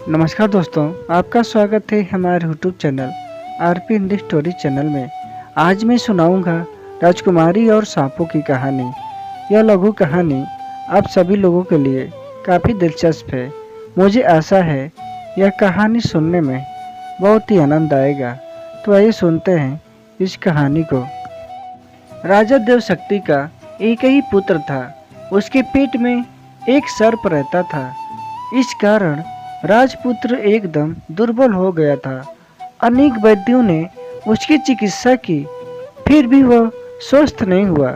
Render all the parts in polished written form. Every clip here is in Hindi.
नमस्कार दोस्तों, आपका स्वागत है हमारे YouTube channel RP Hindi story channel में। आज मैं सुनाऊंगा राजकुमारी और सांपों की कहानी। यह लघु कहानी आप सभी लोगों के लिए काफ़ी दिलचस्प है। मुझे आशा है यह कहानी सुनने में बहुत ही आनंद आएगा। तो आइए सुनते हैं इस कहानी को। राजा देवशक्ति का एक ही पुत्र था। उसके पेट में एक सर्प रहता था। इस कारण राजपुत्र एकदम दुर्बल हो गया था। अनेक वैद्यों ने उसकी चिकित्सा की, फिर भी वह स्वस्थ नहीं हुआ।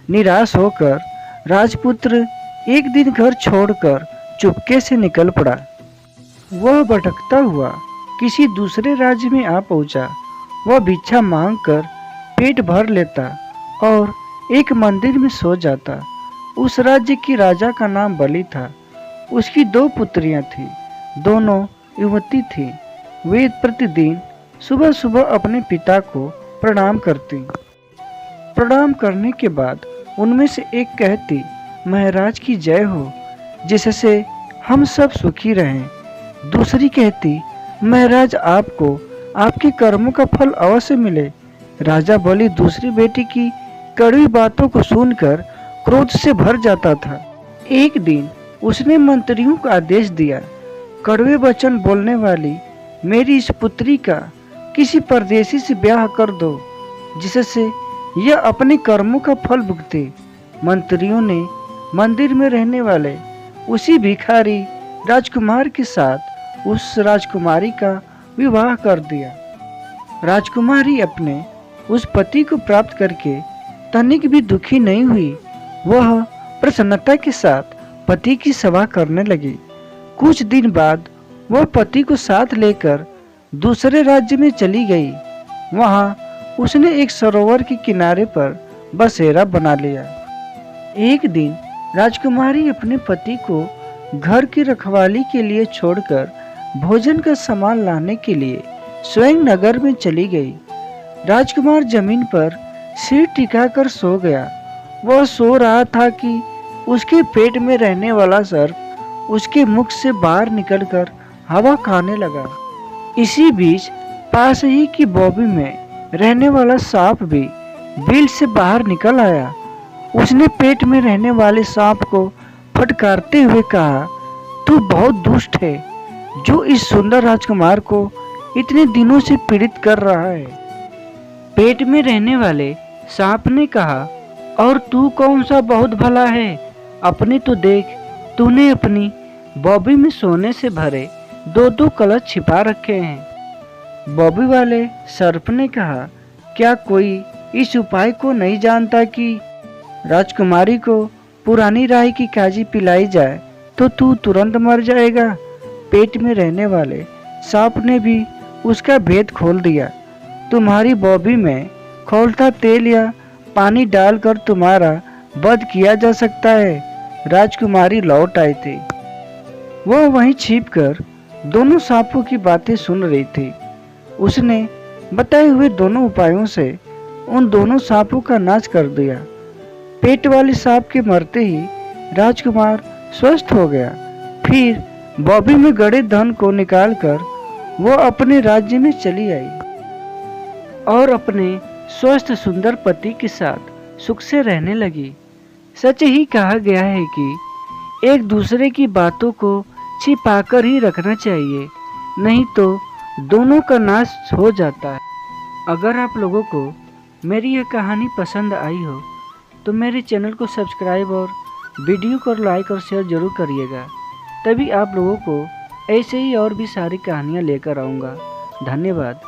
निराश होकर राजपुत्र एक दिन घर छोड़कर चुपके से निकल पड़ा। वह भटकता हुआ किसी दूसरे राज्य में आ पहुंचा। वह भिक्षा मांगकर पेट भर लेता और एक मंदिर में सो जाता। उस राज्य की राजा का नाम बलि था। उसकी 2 पुत्रियां थीं, दोनों युवती थीं। वे प्रतिदिन सुबह सुबह अपने पिता को प्रणाम करती। प्रणाम करने के बाद उनमें से एक कहती, महाराज की जय हो, जिससे हम सब सुखी रहें। दूसरी कहती, महाराज आपको आपके कर्मों का फल अवश्य मिले। राजा बलि दूसरी बेटी की कड़वी बातों को सुनकर क्रोध से भर जाता था। एक दिन उसने मंत्रियों को आदेश दिया, कड़वे वचन बोलने वाली मेरी इस पुत्री का किसी परदेशी से ब्याह कर दो, जिससे यह अपने कर्मों का फल भुगते। मंत्रियों ने मंदिर में रहने वाले उसी भिखारी राजकुमार के साथ उस राजकुमारी का विवाह कर दिया। राजकुमारी अपने उस पति को प्राप्त करके तनिक भी दुखी नहीं हुई। वह प्रसन्नता के साथ पति की सेवा करने लगी। कुछ दिन बाद वह पति को साथ लेकर दूसरे राज्य में चली गई। वहां उसने एक सरोवर के किनारे पर बसेरा बना लिया। एक दिन राजकुमारी अपने पति को घर की रखवाली के लिए छोड़कर भोजन का सामान लाने के लिए स्वयं नगर में चली गई। राजकुमार जमीन पर सिर टिकाकर सो गया। वह सो रहा था कि उसके पेट में रहने वाला सर्प उसके मुख से बाहर निकलकर हवा खाने लगा। इसी बीच पास ही की बोबी में रहने वाला सांप भी बिल से बाहर निकल आया। उसने पेट में रहने वाले सांप को फटकारते हुए कहा, तू बहुत दुष्ट है, जो इस सुंदर राजकुमार को इतने दिनों से पीड़ित कर रहा है। पेट में रहने वाले सांप ने कहा, और तू कौन सा बहुत भला है, अपने तो देख, तूने अपनी बॉबी में सोने से भरे 2-2 कलश छिपा रखे हैं। बॉबी वाले सर्प ने कहा, क्या कोई इस उपाय को नहीं जानता कि राजकुमारी को पुरानी राई की काजी पिलाई जाए तो तू तुरंत मर जाएगा। पेट में रहने वाले सांप ने भी उसका भेद खोल दिया। तुम्हारी बॉबी में खौलता तेल या पानी डालकर तुम्हारा वध किया जा सकता है। राजकुमारी लौट आई थी। वह वहीं छिपकर दोनों सांपों की बातें सुन रही थी। उसने बताए हुए दोनों उपायों से उन दोनों सांपों का नाश कर दिया। पेट वाले सांप के मरते ही राजकुमार स्वस्थ हो गया। फिर बॉबी में गड़े धन को निकालकर वह अपने राज्य में चली आई और अपने स्वस्थ सुंदर पति के साथ सुख से रहने लगी। सच ही कहा गया है कि एक दूसरे की बातों को छिपाकर ही रखना चाहिए, नहीं तो दोनों का नाश हो जाता है। अगर आप लोगों को मेरी यह कहानी पसंद आई हो तो मेरे चैनल को सब्सक्राइब और वीडियो को लाइक और शेयर जरूर करिएगा। तभी आप लोगों को ऐसे ही और भी सारी कहानियाँ लेकर आऊँगा। धन्यवाद।